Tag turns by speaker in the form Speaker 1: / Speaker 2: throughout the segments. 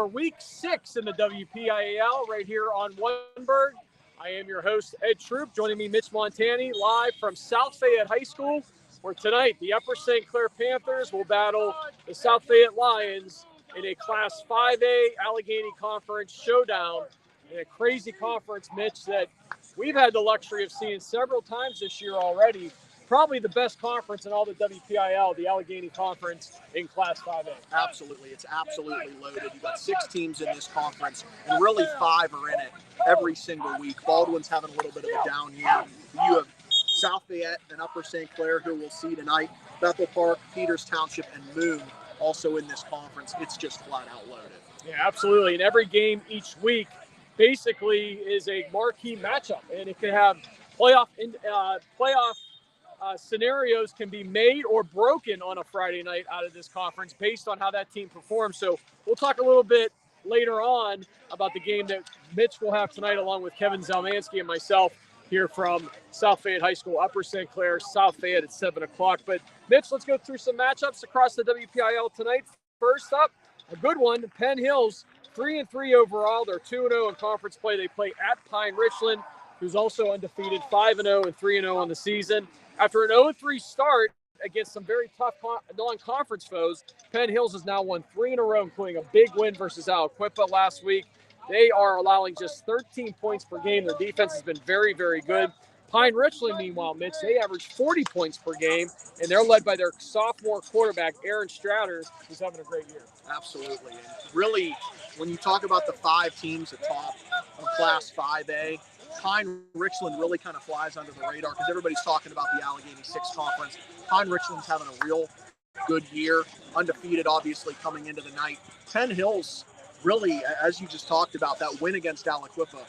Speaker 1: for week 6 in the WPIAL right here on Wunberg. I am your host, Ed Troop. Joining me, Mitch Montani, live from South Fayette High School, where tonight the Upper St. Clair Panthers will battle the South Fayette Lions in a Class 5A Allegheny Conference showdown in a crazy conference, Mitch, that we've had the luxury of seeing several times this year already. Probably the best conference in all the WPIAL, the Allegheny Conference in Class 5A.
Speaker 2: Absolutely. It's absolutely loaded. You've got 6 teams in this conference, and really 5 are in it every single week. Baldwin's having a little bit of a down year. You have South Fayette and Upper St. Clair, who we'll see tonight. Bethel Park, Peters Township, and Moon also in this conference. It's just flat out loaded.
Speaker 1: Yeah, absolutely. And every game each week basically is a marquee matchup, and it can have playoff scenarios can be made or broken on a Friday night out of this conference based on how that team performs. So we'll talk a little bit later on about the game that Mitch will have tonight along with Kevin Zalmansky and myself here from South Fayette High School, Upper St. Clair, South Fayette at 7 o'clock. But Mitch, let's go through some matchups across the WPIAL tonight. First up, a good one, Penn Hills, 3-3 overall. They're 2-0 in conference play. They play at Pine Richland, who's also undefeated, 5-0 and 3-0 on the season. After an 0-3 start against some very tough non-conference foes, Penn Hills has now won 3 in a row, including a big win versus Aliquippa last week. They are allowing just 13 points per game. Their defense has been very, very good. Pine Richland, meanwhile, Mitch, they average 40 points per game, and they're led by their sophomore quarterback, Aaron Stratter, who's having a great year.
Speaker 2: Absolutely. And really, when you talk about the 5 teams atop of Class 5A, Pine Richland really kind of flies under the radar because everybody's talking about the Allegheny 6 Conference. Pine Richland's having a real good year, undefeated, obviously, coming into the night. Penn Hills, really, as you just talked about, that win against Aliquippa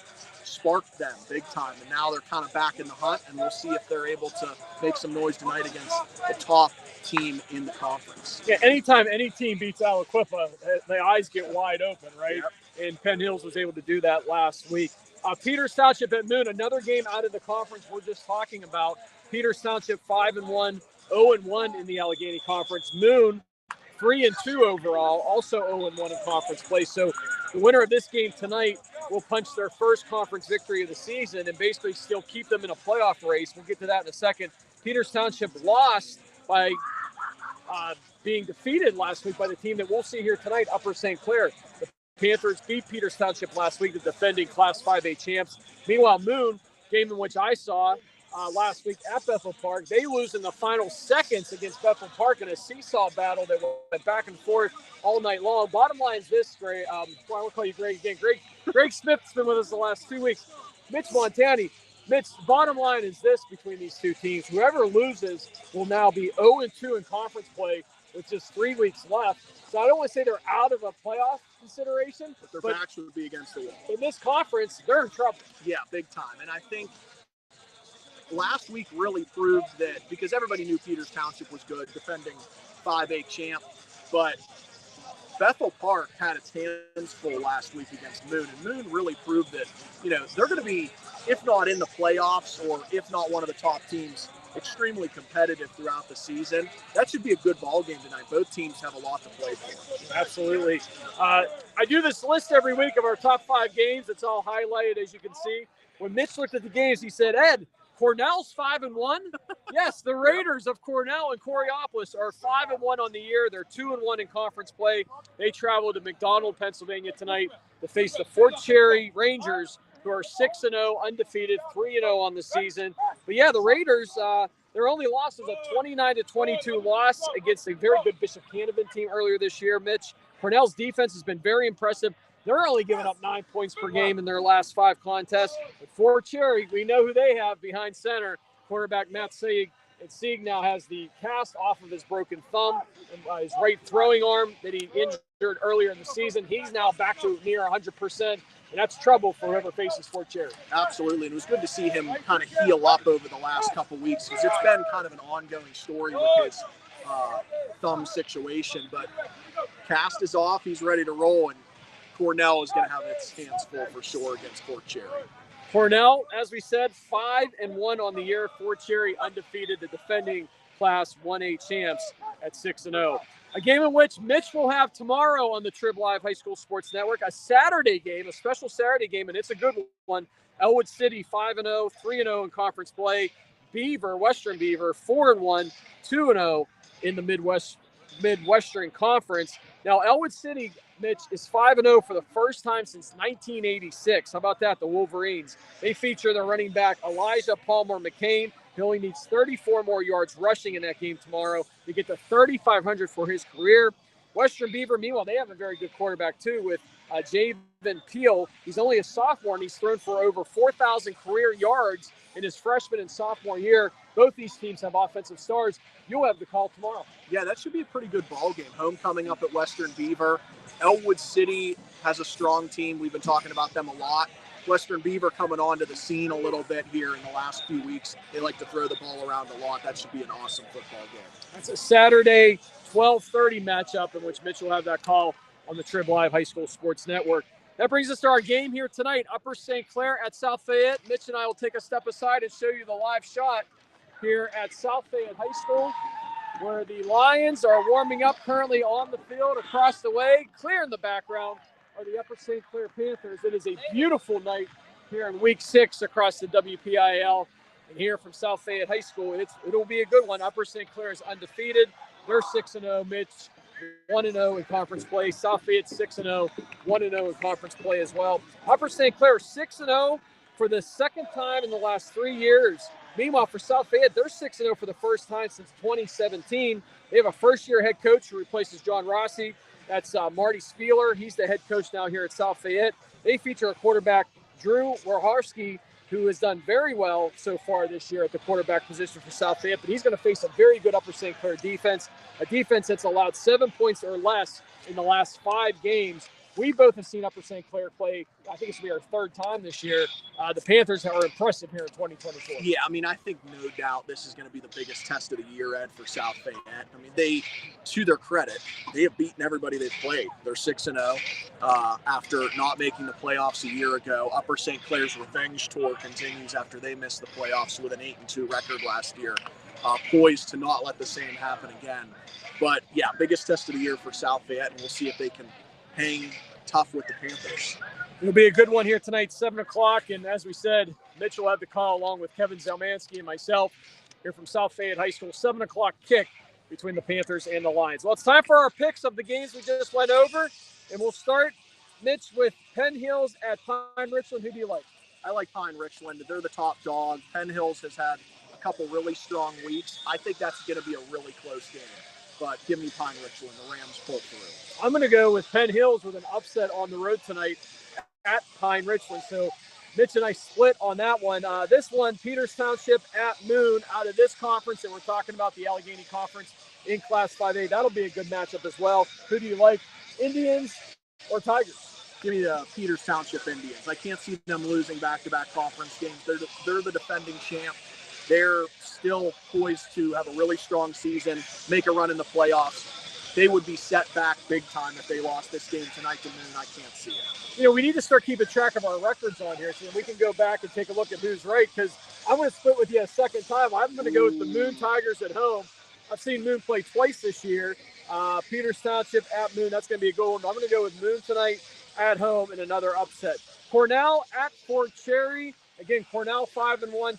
Speaker 2: sparked them big time, and now they're kind of back in the hunt, and we'll see if they're able to make some noise tonight against the top team in the conference.
Speaker 1: Yeah, anytime any team beats Aliquippa, the eyes get wide open, right?
Speaker 2: Yep.
Speaker 1: And Penn Hills was able to do that last week. Peters Township at Moon, another game out of the conference we're just talking about. Peters Township 5-1, 0-1 in the Allegheny Conference. Moon 3-2 overall, also 0-1 in conference play. So the winner of this game tonight will punch their first conference victory of the season and basically still keep them in a playoff race. We'll get to that in a second. Peters Township lost by being defeated last week by the team that we'll see here tonight, Upper St. Clair. The Panthers beat Peters Township last week, the defending Class 5A champs. Meanwhile, Moon, game in which I saw last week at Bethel Park, they lose in the final seconds against Bethel Park in a seesaw battle that went back and forth all night long. Bottom line is this, Greg. I won't call you Greg again. Greg Smith's been with us the last 2 weeks. Mitch Montani. Mitch, bottom line is this between these two teams. Whoever loses will now be 0-2 in conference play with just 3 weeks left. So I don't want to say they're out of a playoff consideration.
Speaker 2: But their backs would be against the wall.
Speaker 1: In this conference, they're in trouble.
Speaker 2: Yeah, big time. And I think last week really proved that, because everybody knew Peters Township was good, defending 5A champ, but Bethel Park had its hands full last week against Moon, and Moon really proved that, they're going to be, if not in the playoffs or if not one of the top teams, extremely competitive throughout the season. That should be a good ball game tonight. Both teams have a lot to play for.
Speaker 1: Absolutely. I do this list every week of our top 5 games. It's all highlighted, as you can see. When Mitch looked at the games, he said, Ed, Cornell's 5-1. Yes, the Raiders of Cornell and Coriopolis are 5-1 on the year. They're 2-1 in conference play. They travel to McDonald, Pennsylvania tonight to face the Fort Cherry Rangers, who are 6-0, undefeated, 3-0 on the season. But yeah, the Raiders, their only loss was a 29-22 loss against a very good Bishop Canevin team earlier this year, Mitch. Cornell's defense has been very impressive. They're only giving up 9 points per game in their last 5 contests. But Fort Cherry, we know who they have behind center. Quarterback Matt Sieg. And Sieg now has the cast off of his broken thumb, and his right throwing arm that he injured earlier in the season. He's now back to near 100%, and that's trouble for whoever faces Fort Cherry.
Speaker 2: Absolutely, and it was good to see him kind of heal up over the last couple weeks, because it's been kind of an ongoing story with his thumb situation. But cast is off, he's ready to roll, and Cornell is going to have its hands full for sure against Fort Cherry.
Speaker 1: Cornell, as we said, 5-1 on the year. Fort Cherry undefeated, the defending Class 1A champs at 6-0. A game in which Mitch will have tomorrow on the Trib Live High School Sports Network, a Saturday game, a special Saturday game, and it's a good one. Elwood City 5-0, 3-0 in conference play. Beaver, Western Beaver, 4-1, 2-0 in the Midwestern Conference. Now, Elwood City, Mitch, is 5-0 for the first time since 1986. How about that, the Wolverines? They feature their running back Elijah Palmer McCain. He only needs 34 more yards rushing in that game tomorrow to get to 3,500 for his career. Western Beaver, meanwhile, they have a very good quarterback, too, with Javen Peel. He's only a sophomore, and he's thrown for over 4,000 career yards in his freshman and sophomore year. Both these teams have offensive stars. You'll have the call tomorrow.
Speaker 2: Yeah, that should be a pretty good ball game. Homecoming up at Western Beaver. Elwood City has a strong team. We've been talking about them a lot. Western Beaver coming onto the scene a little bit here in the last few weeks. They like to throw the ball around a lot. That should be an awesome football game.
Speaker 1: That's a Saturday 12:30 matchup in which Mitch will have that call on the Trib Live High School Sports Network. That brings us to our game here tonight, Upper St. Clair at South Fayette. Mitch and I will take a step aside and show you the live shot here at South Fayette High School, where the Lions are warming up currently on the field. Across the way, clear in the background, are the Upper St. Clair Panthers. It is a beautiful night here in Week 6 across the WPIAL. And here from South Fayette High School, it'll be a good one. Upper St. Clair is undefeated. They're 6-0. Mitch, 1-0 in conference play. South Fayette 6-0, 1-0 in conference play as well. Upper St. Clair 6-0 for the second time in the last 3 years. Meanwhile, for South Fayette, they're 6-0 for the first time since 2017. They have a first-year head coach who replaces John Rossi. That's Marty Spieler. He's the head coach now here at South Fayette. They feature a quarterback, Drew Warharski, who has done very well so far this year at the quarterback position for South Fayette, but he's going to face a very good Upper St. Clair defense, a defense that's allowed 7 points or less in the last 5 games. We both have seen Upper St. Clair play. I think this will be our third time this year. The Panthers are impressive here in 2024.
Speaker 2: Yeah, I mean, I think no doubt this is going to be the biggest test of the year, Ed, for South Fayette. I mean, they, to their credit, they have beaten everybody they've played. They're 6-0 after not making the playoffs a year ago. Upper St. Clair's revenge tour continues after they missed the playoffs with an 8-2 record last year. Poised to not let the same happen again. But, yeah, biggest test of the year for South Fayette, and we'll see if they can hang tough with the Panthers.
Speaker 1: It'll be a good one here tonight, 7 o'clock. And as we said, Mitch will have the call along with Kevin Zelmansky and myself here from South Fayette High School. 7 o'clock kick between the Panthers and the Lions. Well, it's time for our picks of the games we just went over. And we'll start, Mitch, with Penn Hills at Pine Richland. Who do you like?
Speaker 2: I like Pine Richland. They're the top dog. Penn Hills has had a couple really strong weeks. I think that's going to be a really close game. But give me Pine Richland. The Rams pull through.
Speaker 1: I'm going to go with Penn Hills with an upset on the road tonight at Pine Richland. So Mitch and I split on that one. This one, Peters Township at Moon out of this conference, and we're talking about the Allegheny Conference in Class 5A. That'll be a good matchup as well. Who do you like, Indians or Tigers?
Speaker 2: Give me the Peters Township Indians. I can't see them losing back-to-back conference games. They're the defending champ. They're still poised to have a really strong season, make a run in the playoffs. They would be set back big time if they lost this game tonight to Moon. I can't see it.
Speaker 1: You know, we need to start keeping track of our records on here so we can go back and take a look at who's right, because I'm going to split with you a second time. I'm going to go with the Moon Tigers at home. I've seen Moon play twice this year. Peters Township at Moon, that's going to be a good one. I'm going to go with Moon tonight at home in another upset. Cornell at Fort Cherry. Again, Cornell 5-1,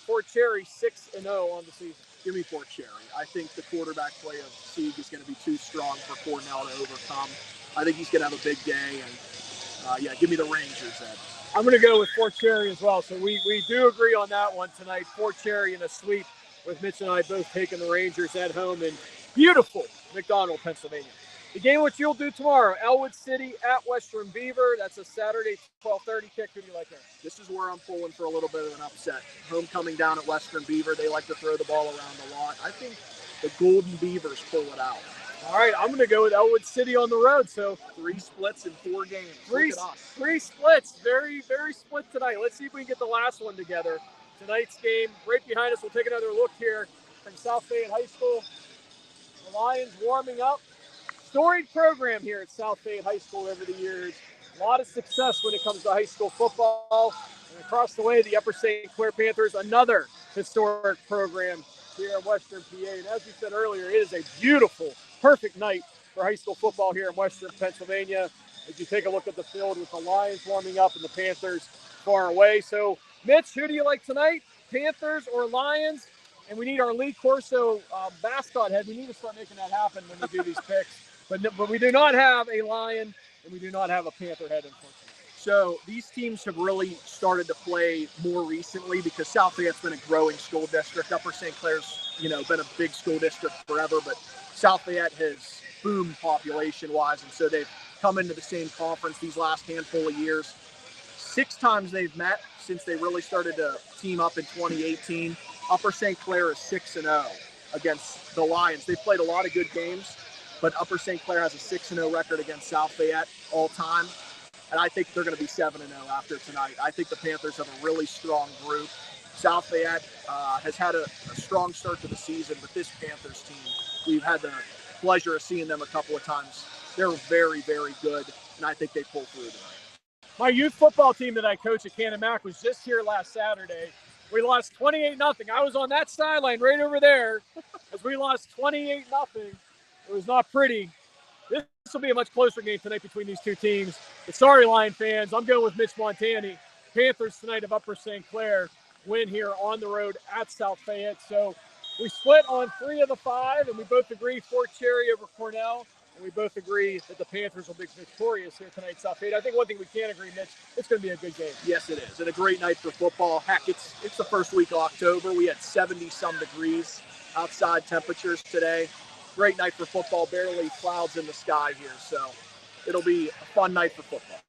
Speaker 1: Fort Cherry 6-0 on the season.
Speaker 2: Give me Fort Cherry. I think the quarterback play of Sieg is going to be too strong for Cornell to overcome. I think he's going to have a big day, and give me the Rangers, Ed.
Speaker 1: I'm going to go with Fort Cherry as well. So we do agree on that one tonight. Fort Cherry in a sweep with Mitch and I both taking the Rangers at home in beautiful McDonald, Pennsylvania. The game which you'll do tomorrow, Elwood City at Western Beaver. That's a Saturday 12:30 kick. Who do you like there?
Speaker 2: This is where I'm pulling for a little bit of an upset. Homecoming down at Western Beaver. They like to throw the ball around a lot. I think the Golden Beavers pull it out.
Speaker 1: All right, I'm going to go with Elwood City on the road. So
Speaker 2: 3 splits in 4 games.
Speaker 1: Three splits. Very, very split tonight. Let's see if we can get the last one together. Tonight's game right behind us. We'll take another look here from South Fayette High School. The Lions warming up. Storied program here at South Fayette High School over the years. A lot of success when it comes to high school football. And across the way, the Upper St. Clair Panthers, another historic program here in Western PA. And as we said earlier, it is a beautiful perfect night for high school football here in Western Pennsylvania. As you take a look at the field with the Lions warming up and the Panthers far away. So, Mitch, who do you like tonight? Panthers or Lions? And we need our Lee Corso mascot head. We need to start making that happen when we do these picks. But we do not have a Lion and we do not have a Panther head, unfortunately.
Speaker 2: So these teams have really started to play more recently because South Fayette's been a growing school district. Upper St. Clair's, been a big school district forever, but South Fayette has boomed population-wise, and so they've come into the same conference these last handful of years. 6 times they've met since they really started to team up in 2018. Upper St. Clair is 6-0 against the Lions. They've played a lot of good games, but Upper St. Clair has a 6-0 record against South Fayette all time. And I think they're going to be 7-0 after tonight. I think the Panthers have a really strong group. South Fayette has had a strong start to the season, but this Panthers team, we've had the pleasure of seeing them a couple of times. They're very, very good, and I think they pull through tonight.
Speaker 1: My youth football team that I coach at Cannon Mac was just here last Saturday. We lost 28-0. I was on that sideline right over there as we lost 28-0. It was not pretty. This will be a much closer game tonight between these two teams. But sorry, Lion fans, I'm going with Mitch Montani. Panthers tonight of Upper St. Clair win here on the road at South Fayette. So we split on 3 of the 5, and we both agree Fort Cherry over Cornell. And we both agree that the Panthers will be victorious here tonight, South Fayette. I think one thing we can agree, Mitch, it's going to be a good game.
Speaker 2: Yes, it is. And a great night for football. Heck, it's the first week of October. We had 70-some degrees outside temperatures today. Great night for football. Barely clouds in the sky here. So it'll be a fun night for football.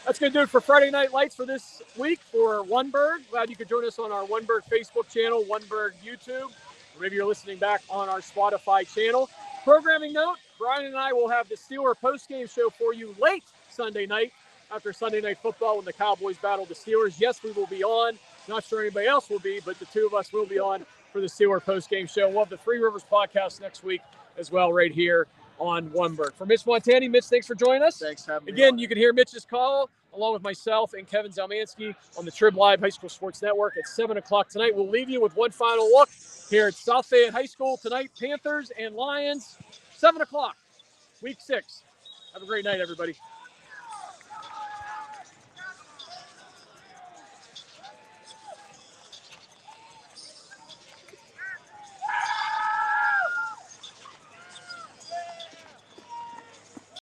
Speaker 1: That's going to do it for Friday Night Lights for this week for Oneburg. Glad you could join us on our Oneburg Facebook channel, Oneburg YouTube, or maybe you're listening back on our Spotify channel. Programming note, Brian and I will have the Steeler postgame show for you late Sunday night after Sunday Night Football when the Cowboys battle the Steelers. Yes, we will be on. Not sure anybody else will be, but the two of us will be on for the Steeler postgame show. We'll have the Three Rivers podcast next week as well right here on Oneburg. For Mitch Montani, Mitch, thanks for joining us.
Speaker 2: Thanks for having me.
Speaker 1: Again, you can hear Mitch's call along with myself and Kevin Zalmansky on the Trib Live High School Sports Network at 7 o'clock tonight. We'll leave you with one final look here at South Fayette High School tonight. Panthers and Lions, 7 o'clock, week 6. Have a great night, everybody.